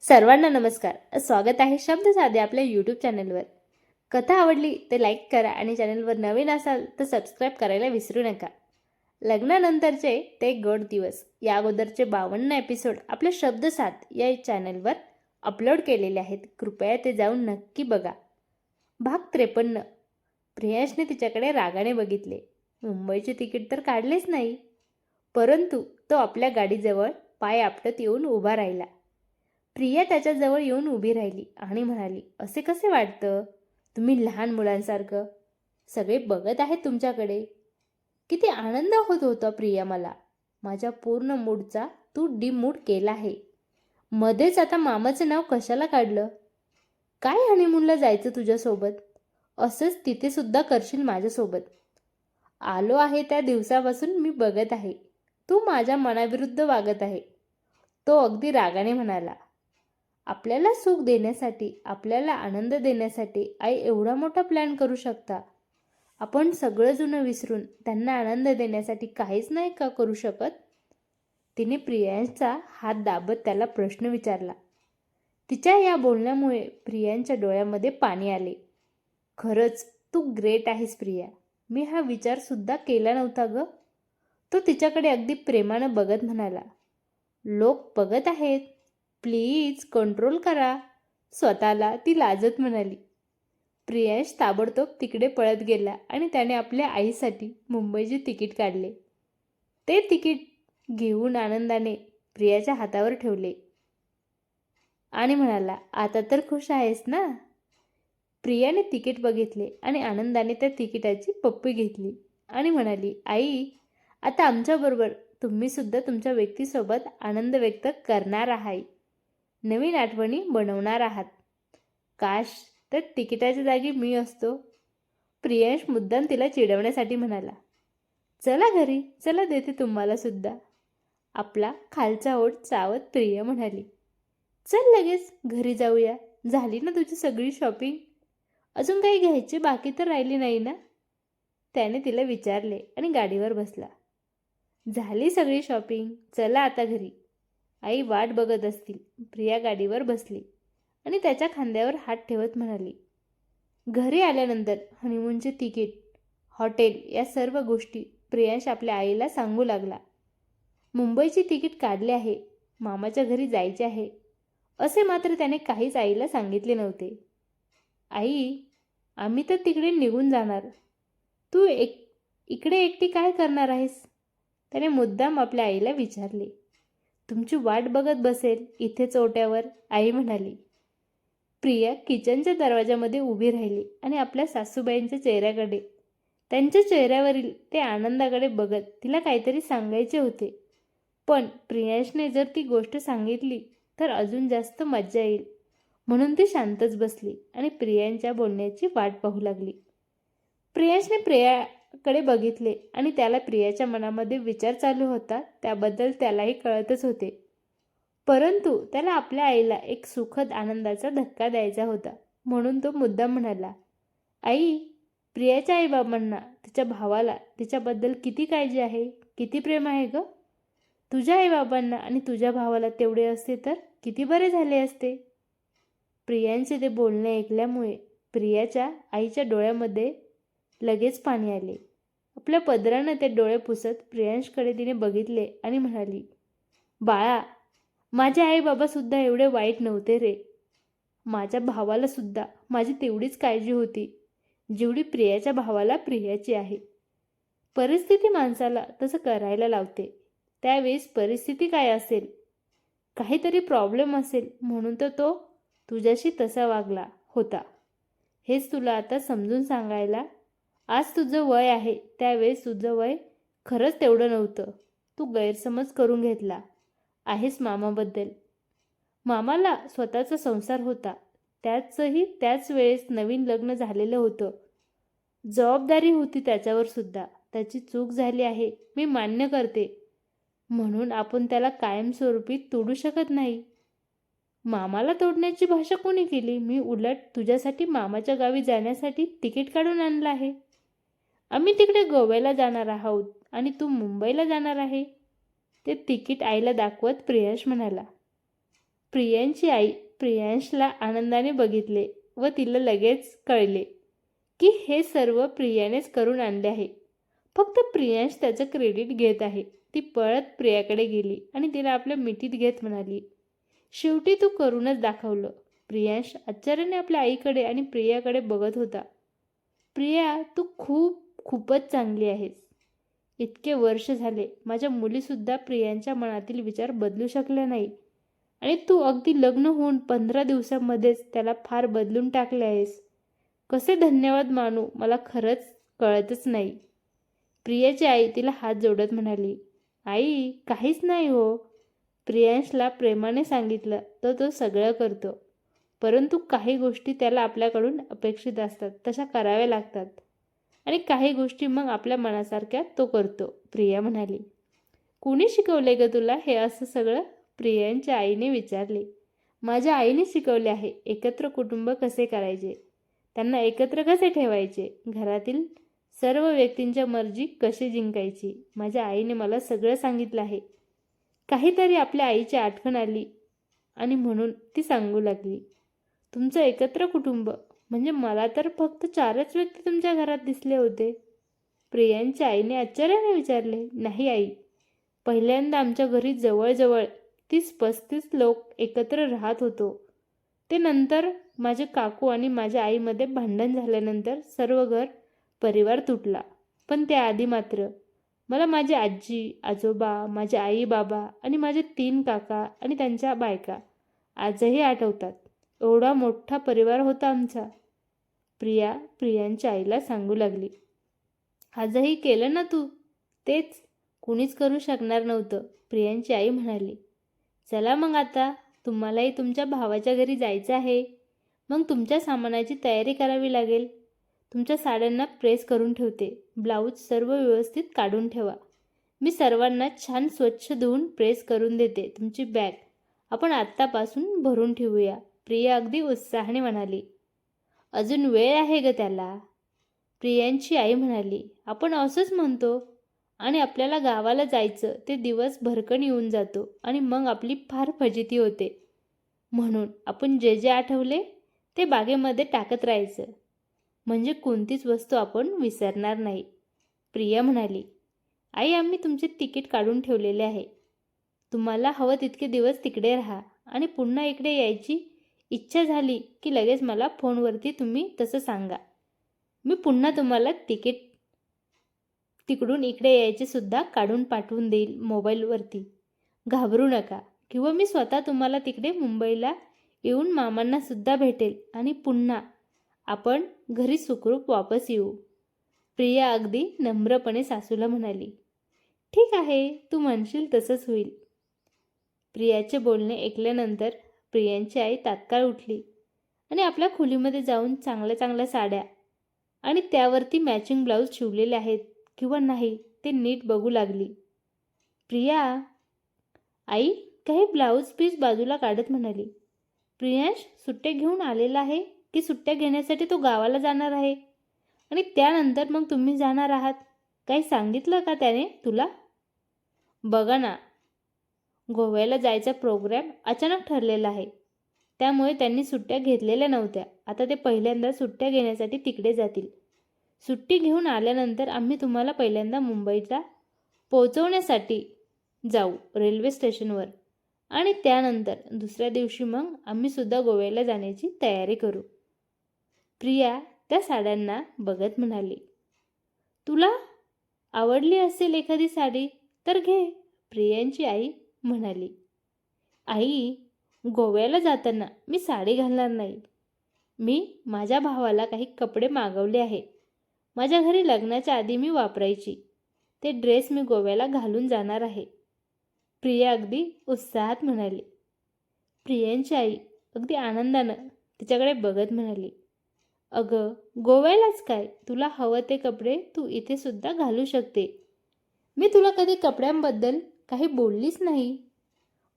सर्वांना नमस्कार. स्वागत आहे शब्द साधे आपल्या यूट्यूब चॅनलवर. कथा आवडली तर लाईक करा आणि चॅनलवर नवीन असाल तर सबस्क्राईब करायला विसरू नका. लग्नानंतरचे ते गोड दिवस या अगोदरचे 52 एपिसोड आपल्या शब्दसात या चॅनलवर अपलोड केलेले आहेत. कृपया ते जाऊन नक्की बघा. भाग 53. प्रियांशने तिच्याकडे रागाने बघितले. मुंबईचे तिकीट तर काढलेच नाही, परंतु तो आपल्या गाडीजवळ पाय आपटत येऊन उभा राहिला. प्रिया त्याच्याजवळ येऊन उभी राहिली आणि म्हणाली, असे कसे वाटतं? तुम्ही लहान मुलांसारखं सगळे बघत आहेत तुमच्याकडे. किती आनंद होत होता प्रिया मला. माझ्या पूर्ण मूडचा तू डिमूड केला आहे. मध्येच आता मामाचं नाव कशाला काढलं? काय हनीमूनला जायचं तुझ्यासोबत? असंच तिथे सुद्धा करशील माझ्यासोबत. आलो आहे त्या दिवसापासून मी बघत आहे, तू माझ्या मनाविरुद्ध वागत आहे. तो अगदी रागाने म्हणाला. आपल्याला सुख देण्यासाठी, आपल्याला आनंद देण्यासाठी आई एवढा मोठा प्लॅन करू शकता. आपण सगळं जुनं विसरून त्यांना आनंद देण्यासाठी काहीच नाही का करू शकत? तिने प्रियांचा हात दाबत त्याला प्रश्न विचारला. तिच्या या बोलण्यामुळे प्रियांच्या डोळ्यामध्ये पाणी आले. खरंच तू ग्रेट आहेस प्रिया. मी हा विचार सुद्धा केला नव्हता ग. तो तिच्याकडे अगदी प्रेमानं बघत म्हणाला. लोक बघत आहेत, प्लीज कंट्रोल करा स्वतःला, ती लाजत म्हणाली. प्रियांश ताबडतोब तिकडे पळत गेला आणि त्याने आपल्या आईसाठी मुंबईचे तिकीट काढले. ते तिकीट घेऊन आनंदाने प्रियाच्या हातावर ठेवले आणि म्हणाला, आता तर खुश आहेस ना? प्रियाने तिकीट बघितले आणि आनंदाने त्या तिकिटाची पप्पी घेतली आणि म्हणाली, आई, आता आमच्याबरोबर तुम्ही सुद्धा तुमच्या व्यक्तीसोबत आनंद व्यक्त करणार आहात, नवीन आठवणी बनवणार आहात. काश तर तिकिटाच्या जागी मी असतो. प्रियांश मुद्दाम तिला चिडवण्यासाठी म्हणाला. चला घरी, चला देते तुम्हाला सुद्धा. आपला खालचा ओठ चावत प्रिया म्हणाली. चल लगेच घरी जाऊया. झाली ना तुझी सगळी शॉपिंग? अजून काही घ्यायची बाकी तर राहिली नाही ना? त्याने तिला विचारले आणि गाडीवर बसला. झाली सगळी शॉपिंग, चला आता घरी. आई वाट बघत असतील. प्रिया गाडीवर बसली आणि त्याच्या खांद्यावर हात ठेवत म्हणाली. घरी आल्यानंतर हनीमूनचे तिकीट, हॉटेल या सर्व गोष्टी प्रियांश आपल्या आईला सांगू लागला. मुंबईची तिकीट काढले आहे, मामाच्या घरी जायचे आहे, असे मात्र त्याने काहीच आईला सांगितले नव्हते. आई, आम्ही तर तिकडे निघून जाणार. तू इकडे एकटी काय करणार आहेस? त्याने मुद्दाम आपल्या आईला विचारले. तुमची वाट बघत बसेल इथेच ओट्यावर, आई म्हणाली. प्रिया किचनच्या दरवाजामध्ये उभी राहिली आणि आपल्या सासूबाईंच्या चेहऱ्याकडे, त्यांच्या चेहऱ्यावरील ते आनंदाकडे बघत तिला काहीतरी सांगायचे होते. पण प्रियांशने जर ती गोष्ट सांगितली तर अजून जास्त मज्जा येईल, म्हणून ती शांतच बसली आणि प्रियांच्या बोलण्याची वाट पाहू लागली. प्रियांशने प्रियाकडे बघितले आणि त्याला प्रियाच्या मनामध्ये विचार चालू होता त्याबद्दल त्यालाही कळतच होते. परंतु त्याला आपल्या आईला एक सुखद आनंदाचा धक्का द्यायचा होता, म्हणून तो मुद्दाम म्हणाला. आई, प्रियाच्या आईबाबांना, तिच्या भावाला तिच्याबद्दल किती काळजी आहे, किती प्रेम आहे ग. तुझ्या आईबाबांना आणि तुझ्या भावाला तेवढे असते तर किती बरे झाले असते. प्रियांचे ते बोलणे ऐकल्यामुळे प्रियाच्या आईच्या डोळ्यामध्ये लगेच पाणी आले. आपल्या पदरानं ते डोळे पुसत प्रियांशकडे तिने बघितले आणि म्हणाली. बाळा, माझे आई बाबा सुद्धा एवढे वाईट नव्हते रे. माझ्या भावाला सुद्धा माझी तेवढीच काळजी होती जेवढी प्रियाच्या भावाला प्रियाची आहे. परिस्थिती माणसाला तसं करायला लावते. त्यावेळेस परिस्थिती काय असेल, काहीतरी प्रॉब्लेम असेल म्हणून तर तो तुझ्याशी तसा वागला होता. हेच तुला आता समजून सांगायला. आज तुझं वय आहे, त्यावेळेस तुझं वय खरंच तेवढं नव्हतं. तू गैरसमज करून घेतला आहेस मामाबद्दल. मामाला स्वतःचा संसार होता, त्याचंही त्याच वेळेस नवीन लग्न झालेलं होतं. जबाबदारी होती त्याच्यावर सुद्धा. त्याची चूक झाली आहे, मी मान्य करते, म्हणून आपण त्याला कायमस्वरूपी तोडू शकत नाही. मामाला तोडण्याची भाषा कोणी केली? मी उलट तुझ्यासाठी मामाच्या गावी जाण्यासाठी तिकीट काढून आणलं आहे. आम्ही तिकडे गोव्याला जाणार आहोत आणि तू मुंबईला जाणार आहे. ते तिकीट आईला दाखवत प्रियांश म्हणाला. प्रियांची आई प्रियांशला आनंदाने बघितले व तिला लगेच कळले की हे सर्व प्रियानेच करून आणले आहे. फक्त प्रियांश त्याचं क्रेडिट घेत आहे. ती पळत प्रियाकडे गेली आणि तिला आपल्या मिठीत घेत म्हणाली, शेवटी तू करूनच दाखवलं. प्रियांश आश्चर्याने आपल्या आईकडे आणि प्रियाकडे बघत होता. प्रिया, तू खूपच चांगली आहेस. इतके वर्ष झाले माझ्या मुलीसुद्धा प्रियांच्या मनातील विचार बदलू शकल्या नाही आणि तू अगदी लग्न होऊन 15 दिवसांमध्येच त्याला फार बदलून टाकले आहेस. कसे धन्यवाद मानू मला खरंच कळतच नाही. प्रियाची आई तिला हात जोडत म्हणाली, आई काहीच नाही हो. प्रियांशला प्रेमाने सांगितलं तर तो सगळं करतो, परंतु काही गोष्टी त्याला आपल्याकडून अपेक्षित असतात तशा कराव्या लागतात आणि काही गोष्टी मग आपल्या मनासारख्या तो करतो. प्रिया म्हणाली, कुणी शिकवले ग तुला हे असं सगळं? प्रियांच्या आईने विचारले. माझ्या आईने शिकवले आहे. एकत्र कुटुंब कसे करायचे, त्यांना एकत्र कसे ठेवायचे, घरातील सर्व व्यक्तींच्या मर्जी कशी जिंकायची. माझ्या आईने मला सगळं सांगितलं आहे. काहीतरी आपल्या आईची आठवण आली आणि म्हणून ती सांगू लागली. तुमचं एकत्र कुटुंब म्हणजे मला तर फक्त 4च व्यक्ती तुमच्या घरात दिसले होते. प्रियांच्या आईने आश्चर्याने विचारले. नाही आई, पहिल्यांदा आमच्या घरी जवळजवळ 30-35 लोक एकत्र राहत होतो. ते नंतर माझे काकू आणि माझ्या आईमध्ये भांडण झाल्यानंतर सर्व घर परिवार तुटला. पण त्याआधी मात्र मला माझी आजी आजोबा, माझे आई बाबा आणि माझे 3 काका आणि त्यांच्या बायका आजही आठवतात. एवढा मोठा परिवार होता आमचा. प्रिया प्रियांच्या आईला सांगू लागली. आजही केलं ना तू तेच, कुणीच करू शकणार नव्हतं. प्रियांची आई म्हणाली. चला मग आता तुम्हालाही तुमच्या भावाच्या घरी जायचं आहे. मग तुमच्या सामानाची तयारी करावी लागेल. तुमच्या साड्यांना प्रेस करून ठेवते. ब्लाऊज सर्व व्यवस्थित काढून ठेवा. मी सर्वांना छान स्वच्छ धुवून प्रेस करून देते. तुमची बॅग आपण आत्तापासून भरून ठेवूया. प्रिया अगदी उत्साहाने म्हणाली. अजून वेळ आहे ग त्याला. प्रियांची आई म्हणाली. आपण असंच म्हणतो आणि आपल्याला गावाला जायचं ते दिवस भरकन येऊन जातो आणि मग आपली फार फजिती होते. म्हणून आपण जे जे आठवले ते बागेमध्ये टाकत राहायचं, म्हणजे कोणतीच वस्तू आपण विसरणार नाही. प्रिया म्हणाली. आई, आम्ही तुमचे तिकीट काढून ठेवलेले आहे. तुम्हाला हवं तितके दिवस तिकडे राहा आणि पुन्हा इकडे यायची इच्छा झाली की लगेच मला फोनवरती तुम्ही तसं सांगा. मी पुन्हा तुम्हाला तिकीट तिकडून इकडे यायचे सुद्धा काढून पाठवून देईल मोबाईलवरती. घाबरू नका. किंवा मी स्वतः तुम्हाला तिकडे मुंबईला येऊन मामांना सुद्धा भेटेल आणि पुन्हा आपण घरी सुखरूप वापस येऊ. प्रिया अगदी नम्रपणे सासूला म्हणाली. ठीक आहे, तू म्हणशील तसंच होईल. प्रियाचे बोलणे ऐकल्यानंतर प्रियांची आई तात्काळ उठली आणि आपल्या खोलीमध्ये जाऊन चांगल्या चांगल्या साड्या आणि त्यावरती मॅचिंग ब्लाऊज शिवलेले आहेत किंवा नाही ते नीट बघू लागली. प्रिया आई काही ब्लाऊज पीस बाजूला काढत म्हणाली. प्रियांश सुट्ट्या घेऊन आलेला आहे की सुट्ट्या घेण्यासाठी तो गावाला जाणार आहे आणि त्यानंतर मग तुम्ही जाणार आहात? काही सांगितलं का त्याने तुला? बघा ना, गोव्याला जायचा प्रोग्रॅम अचानक ठरलेला आहे, त्यामुळे त्यांनी सुट्ट्या घेतलेल्या नव्हत्या. आता ते पहिल्यांदा सुट्ट्या घेण्यासाठी तिकडे जातील. सुट्टी घेऊन आल्यानंतर आम्ही तुम्हाला पहिल्यांदा मुंबईला पोहोचवण्यासाठी जाऊ रेल्वे स्टेशनवर आणि त्यानंतर दुसऱ्या दिवशी मग आम्ही सुद्धा गोव्याला जाण्याची तयारी करू. प्रिया त्या साड्यांना बघत म्हणाली. तुला आवडली असेल एखादी साडी तर घे, प्रियांची आई म्हणाली. आई, गोव्याला जाताना मी साडी घालणार नाही. मी माझ्या भावाला काही कपडे मागवले आहे. माझ्या घरी लग्नाच्या आधी मी वापरायची ते ड्रेस मी गोव्याला घालून जाणार आहे. प्रिया अगदी उत्साहात म्हणाली. प्रियांची आई अगदी आनंदानं तिच्याकडे बघत म्हणाली. अगं, गोव्यालाच काय, तुला हवं ते कपडे तू इथे सुद्धा घालू शकते. मी तुला कधी कपड्यांबद्दल काही बोललीच नाही.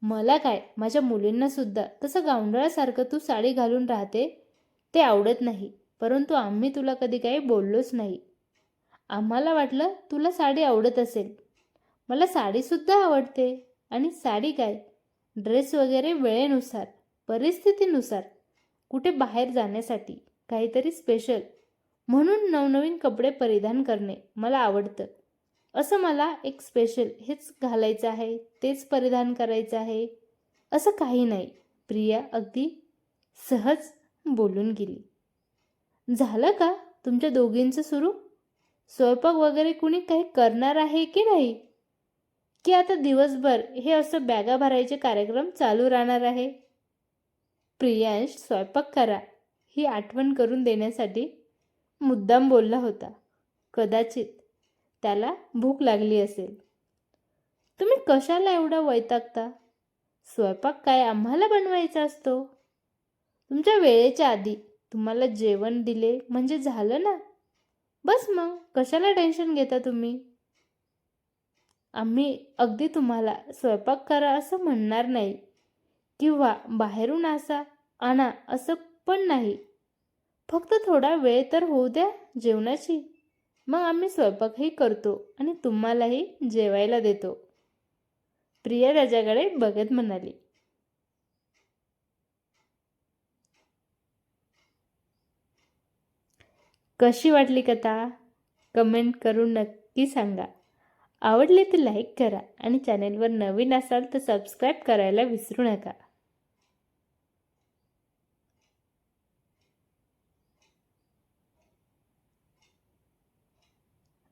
मला काय, माझ्या मुलींना सुद्धा तसं गावंढळासारखं तू साडी घालून राहते ते आवडत नाही, परंतु आम्ही तुला कधी काही बोललोच नाही. आम्हाला वाटलं तुला साडी आवडत असेल. मला साडीसुद्धा आवडते आणि साडी काय, ड्रेस वगैरे वेळेनुसार, परिस्थितीनुसार, कुठे बाहेर जाण्यासाठी काहीतरी स्पेशल म्हणून नवनवीन कपडे परिधान करणे मला आवडतं. असं मला एक स्पेशल हेच घालायचं आहे, तेच परिधान करायचं आहे, असं काही नाही. प्रिया अगदी सहज बोलून गेली. झालं का तुमच्या दोघींचं सुरू? स्वयंपाक वगैरे कुणी काही करणार आहे की नाही? की आता दिवसभर हे असं बॅगा भरायचे कार्यक्रम चालू राहणार आहे? प्रियांश स्वयंपाक करा ही आठवण करून देण्यासाठी मुद्दाम बोलला होता. कदाचित त्याला भूक लागली असेल. तुम्ही कशाला एवढा वैतागता? स्वयंपाक काय आम्हाला बनवायचा असतो? तुमच्या वेळेच्या आधी तुम्हाला जेवण दिले म्हणजे झालं ना. बस मग कशाला टेन्शन घेता तुम्ही? आम्ही अगदी तुम्हाला स्वयंपाक करा असं म्हणणार नाही किंवा बाहेरून असा आणा असं पण नाही. फक्त थोडा वेळ तर होऊ द्या जेवणाची. मग आम्ही स्वयंपाकही करतो आणि तुम्हालाही जेवायला देतो. प्रिया त्याच्याकडे बघत म्हणाली. कशी वाटली कथा? कमेंट करून नक्की सांगा. आवडले तर लाईक करा आणि चॅनेलवर नवीन असाल तर सबस्क्राईब करायला विसरू नका.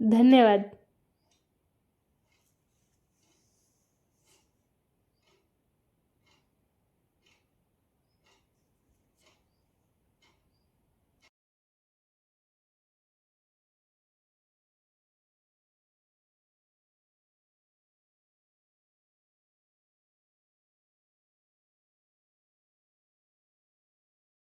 धन्यवाद.